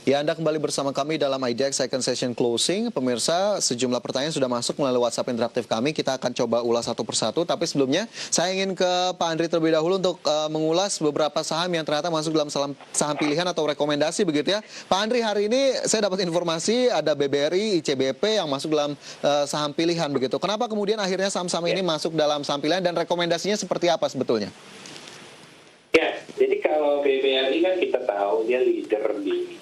Ya, Anda kembali bersama kami dalam IDX Second Session Closing. Pemirsa, sejumlah pertanyaan sudah masuk melalui WhatsApp interaktif kami. Kita akan coba ulas satu persatu. Tapi sebelumnya, saya ingin ke Pak Andri terlebih dahulu untuk mengulas beberapa saham yang ternyata masuk dalam saham pilihan atau rekomendasi begitu ya. Pak Andri, hari ini saya dapat informasi ada BBRI, ICBP yang masuk dalam saham pilihan begitu. Kenapa kemudian akhirnya saham-saham ini masuk dalam saham pilihan dan rekomendasinya seperti apa sebetulnya? Ya, jadi kalau BBRI kan kita tahu dia leader di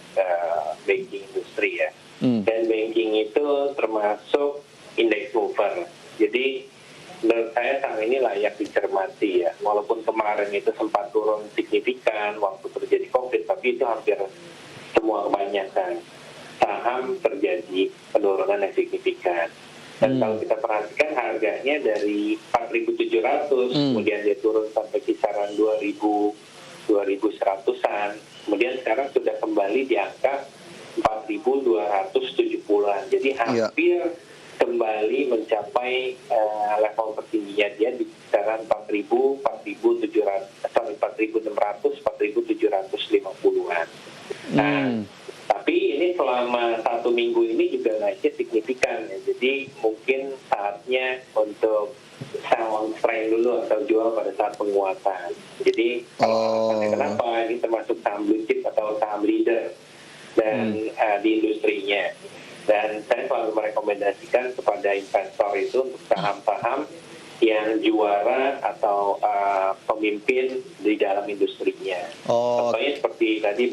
banking industri ya. Dan banking itu termasuk index mover. Jadi menurut saya saham ini layak dicermati ya. Walaupun kemarin itu sempat turun signifikan waktu terjadi COVID, tapi itu hampir semua kebanyakan saham terjadi penurunan yang signifikan. Dan kalau kita perhatikan harganya dari 4.700, kemudian dia turun sampai kisaran 2.100-an, kemudian sekarang sudah kembali di angka 4.270-an. Jadi hampir kembali mencapai level tertingginya dia di kisaran 4.600-4.750-an. Nah, tapi ini selama 1 minggu ini juga naiknya signifikan ya. Jadi mungkin saatnya untuk sell on strength dulu atau jual pada saat penguatan. Jadi kenapa ini termasuk saham blue chip atau saham leader dan di industrinya. Dan saya selalu merekomendasikan kepada investor itu untuk saham-saham yang juara atau pemimpin di dalam industrinya. Contohnya seperti tadi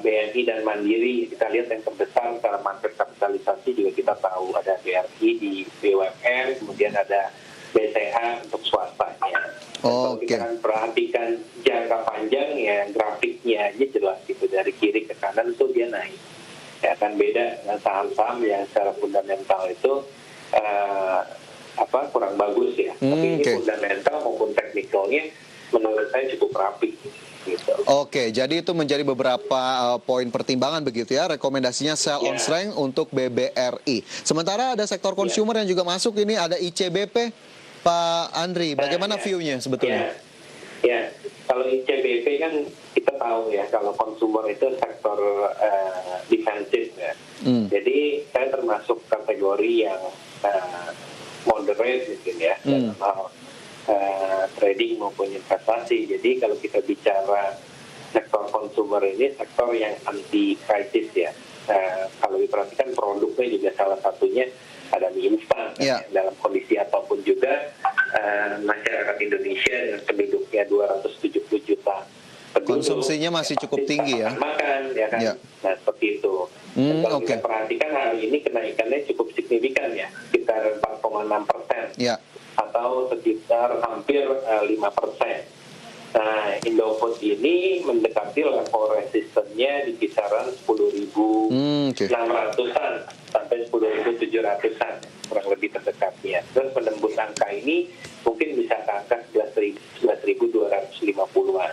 BNI dan Mandiri, kita lihat yang terbesar dalam market kapitalisasi juga kita tahu ada BRI di BUMN, kemudian ada BCA untuk swastanya. Kalau kita akan perhatikan jangka panjang ya grafiknya aja jelas gitu dari kiri ke kanan tuh dia naik. Ya kan beda dengan saham-saham yang secara fundamental itu kurang bagus ya. Tapi ini fundamental maupun teknikalnya menurut saya cukup rapi. Gitu. Oke, jadi itu menjadi beberapa poin pertimbangan begitu ya, rekomendasinya sell on strength untuk BBRI. Sementara ada sektor consumer yang juga masuk, ini ada ICBP, Pak Andri, bagaimana view-nya sebetulnya? Ya, kalau ICBP kan kita tahu ya, kalau consumer itu sektor defensif ya. Jadi saya termasuk kategori yang moderate mungkin ya, dalam hal trading maupun investasi. Jadi kalau kita bicara sektor consumer ini sektor yang anti krisis ya. Kalau diperhatikan produknya juga salah satunya ada mie instan dalam kondisi apapun juga masyarakat Indonesia dengan penduduknya 270 juta penduduk, konsumsinya masih cukup tinggi ya. Makan ya kan. Nah seperti itu. Kalau kita perhatikan hari ini kenaikannya cukup signifikan ya, sekitar 4,6%. Atau sekitar hampir 5%. Nah, Indofood ini mendekati level resistennya di kisaran 10.600-an sampai 10.700-an, kurang lebih terdekatnya. Terus menembus angka ini mungkin bisa ke angka 11.250-an.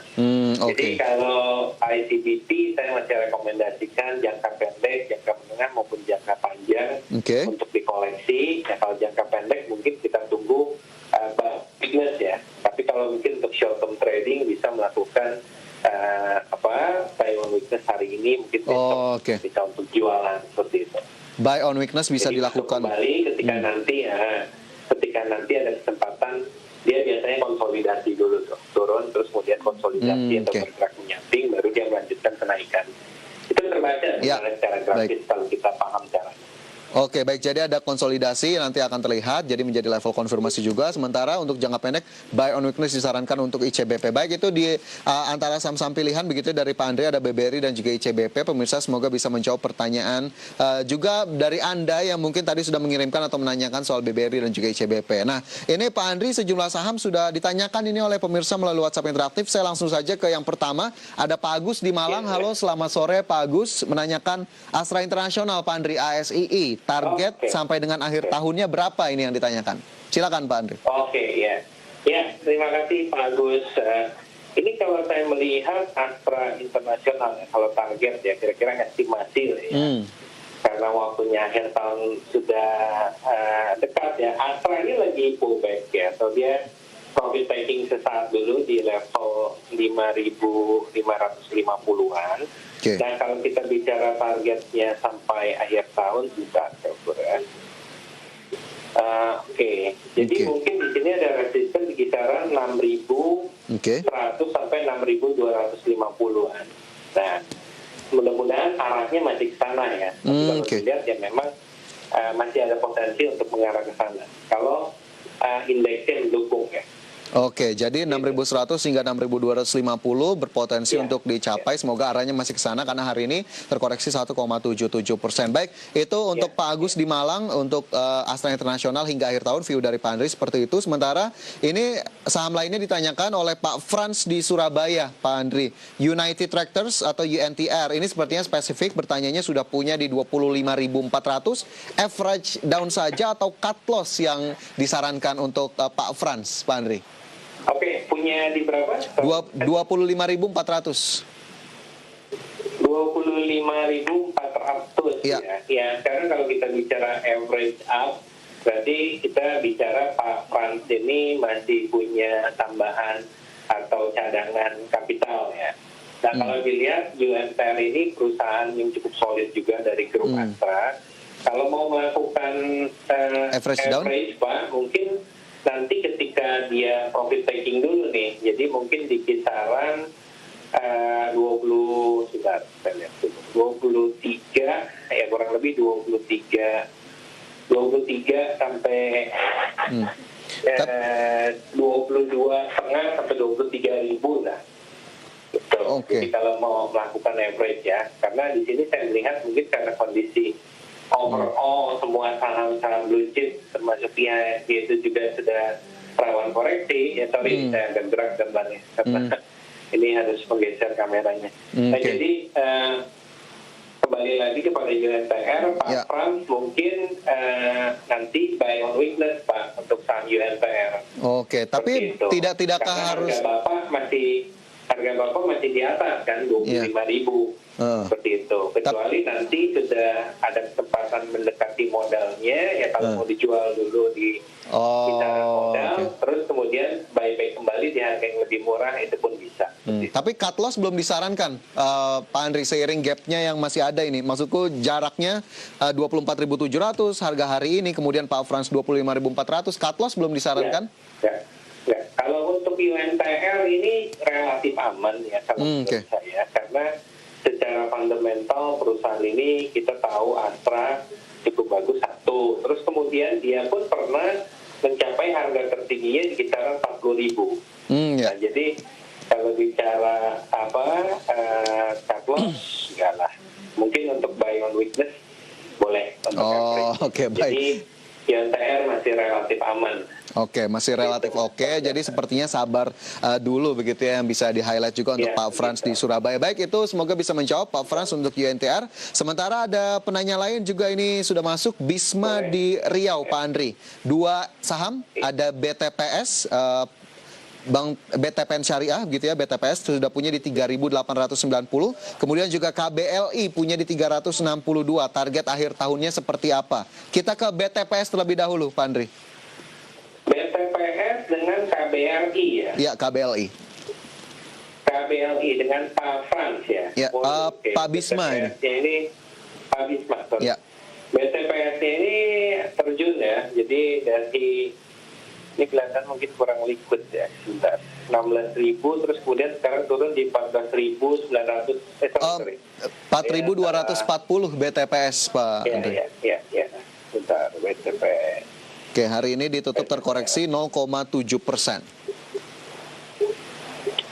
Jadi kalau ICBP saya masih rekomendasikan jangka pendek, jangka menengah maupun jangka panjang untuk dikoleksi. Ya, kalau jangka pendek mungkin kita tunggu weakness ya. Tapi kalau mungkin untuk short term trading bisa melakukan buy on weakness hari ini, mungkin besok bisa untuk jualan seperti itu. Buy on weakness bisa dilakukan kembali ketika nanti ada kesempatan, dia biasanya konsolidasi dulu tuh, turun terus kemudian konsolidasi atau bergerak menyamping, baru dia melanjutkan kenaikan. Itu terbaca secara grafis kalau kita paham caranya. Oke, baik. Jadi ada konsolidasi nanti akan terlihat, jadi menjadi level konfirmasi juga. Sementara untuk jangka pendek, buy on weakness disarankan untuk ICBP. Baik, itu di antara saham-saham pilihan begitu dari Pak Andri, ada BBRI dan juga ICBP. Pemirsa semoga bisa menjawab pertanyaan juga dari Anda yang mungkin tadi sudah mengirimkan atau menanyakan soal BBRI dan juga ICBP. Nah, ini Pak Andri, sejumlah saham sudah ditanyakan ini oleh pemirsa melalui WhatsApp interaktif. Saya langsung saja ke yang pertama, ada Pak Agus di Malang. Halo, selamat sore Pak Agus. Menanyakan Astra Internasional, Pak Andri, ASII. Target sampai dengan akhir tahunnya berapa ini yang ditanyakan? Silakan Pak Andri. Ya, terima kasih Pak Agus. Ini kalau saya melihat Astra Internasional, kalau target ya kira-kira estimasi ya. Karena waktunya akhir tahun sudah dekat ya. Astra ini lagi pullback ya, atau dia profit taking sesaat dulu di level 6 5.550-an. Oke. Nah, kalau kita bicara targetnya sampai akhir tahun bisa ya. Oke. Jadi Oke. mungkin di sini ada resisten di kisaran 6.100 sampai 6.250-an. Nah, mudah-mudahan arahnya masih ke sana ya. Tapi kalau Oke. dilihat ya memang masih ada potensi untuk mengarah ke sana. Kalau indeksnya mendukung ya. Oke, jadi 6.100 hingga 6.250 berpotensi Ya, untuk dicapai. Semoga arahnya masih ke sana karena hari ini terkoreksi 1,77%. Baik, itu untuk Pak Agus di Malang, untuk Astra Internasional hingga akhir tahun, view dari Pak Andri seperti itu. Sementara ini saham lainnya ditanyakan oleh Pak Frans di Surabaya, Pak Andri. United Tractors atau UNTR, ini sepertinya spesifik, bertanyanya sudah punya di 25.400. Average down saja atau cut loss yang disarankan untuk Pak Frans, Pak Andri? Oke, punya di berapa? 25.400. 25.400 Iya. ya. Ya, sekarang kalau kita bicara average up, berarti kita bicara Pak Frans ini masih punya tambahan atau cadangan kapital ya. Nah, kalau dilihat UNTR ini perusahaan yang cukup solid juga dari grup Astra. Kalau mau melakukan Average down? Pak, mungkin nanti ketika dia profit taking dulu nih, jadi mungkin di kisaran 23 ya, kurang lebih 23 sampai 22,5 sampai 23.000 lah. Gitu. Oke. Jadi kalau mau melakukan average ya, karena di sini saya melihat mungkin karena kondisi overall semua saham-saham blue chip termasuk IHSG itu juga sudah rawan koreksi. Ya sorry, saya agak gerak gambarnya karena ini harus menggeser kameranya. Nah, Oke. jadi kembali lagi kepada UNTR, Pak Frans mungkin nanti buy on weakness Pak untuk saham UNTR. Oke, tapi Seperti itu. tidakkah Karena harus harga Bapak masih di atas kan 25.000. Seperti itu. Kecuali nanti sudah ada kesempatan mendekati modalnya, ya kalau mau dijual dulu di kisaran modal, terus kemudian buy-back kembali di harga yang lebih murah, itu pun bisa. Tapi cut loss belum disarankan, Pak Andri, seiring gapnya yang masih ada ini. Maksudku jaraknya 24.700 harga hari ini, kemudian Pak Frans 25.400, cut loss belum disarankan? Ya. Kalau untuk UNTR ini relatif aman ya kalau menurut saya, karena secara fundamental perusahaan ini kita tahu Astra cukup bagus satu, terus kemudian dia pun pernah mencapai harga tertingginya di kisaran 40.000. Nah, jadi kalau bicara cut loss enggak lah, mungkin untuk buy on weakness boleh untuk average. Oke, baik. Jadi UNTR masih relatif aman. Oke, masih relatif oke. Jadi sepertinya sabar dulu begitu ya, yang bisa di-highlight juga untuk Pak Frans di Surabaya. Baik, itu semoga bisa menjawab Pak Frans untuk UNTR. Sementara ada penanya lain juga ini sudah masuk, Bisma di Riau, Pak Andri. Dua saham, ada BTPS, Bank BTPN Syariah gitu ya, BTPS sudah punya di 3.890. Kemudian juga KBLI punya di 362. Target akhir tahunnya seperti apa? Kita ke BTPS terlebih dahulu, Pak Andri. BTPS dengan KBLI ya? Iya, KBLI. KBLI dengan Pak Frans ya? Ya, Pak Bisma ini. Ini Pak Bisma, sorry. Ya. BTPS ini terjun ya, jadi dari ini kelihatan mungkin kurang liquid ya, sebentar. 16.000 terus kemudian sekarang turun di 14.900 sorry. 4.240 BTPS, Pak Andri. Ya. Sebentar, BTPS. Oke, hari ini ditutup terkoreksi 0,7%.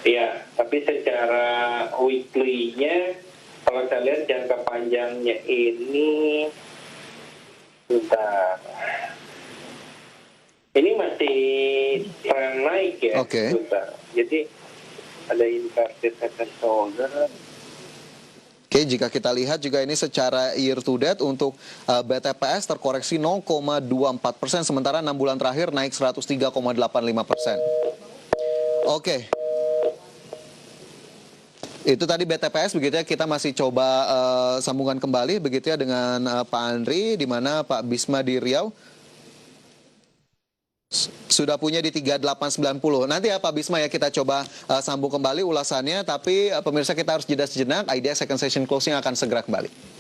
Iya, tapi secara weekly-nya, kalau saya lihat jangka panjangnya ini, sebentar. Ini masih tren naik ya. Oke. Sebentar. Jadi ada inverted head and shoulder. Oke, jika kita lihat juga ini secara year to date untuk BTPS terkoreksi 0,24%, sementara 6 bulan terakhir naik 103,85%. Oke. Itu tadi BTPS begitu ya, kita masih coba sambungan kembali begitu ya dengan Pak Andri, di mana Pak Bisma di Riau. sudah punya di 3890. Nanti ya Pak Bisma ya kita coba sambung kembali ulasannya, tapi pemirsa kita harus jeda sejenak. IDX second session closing akan segera kembali.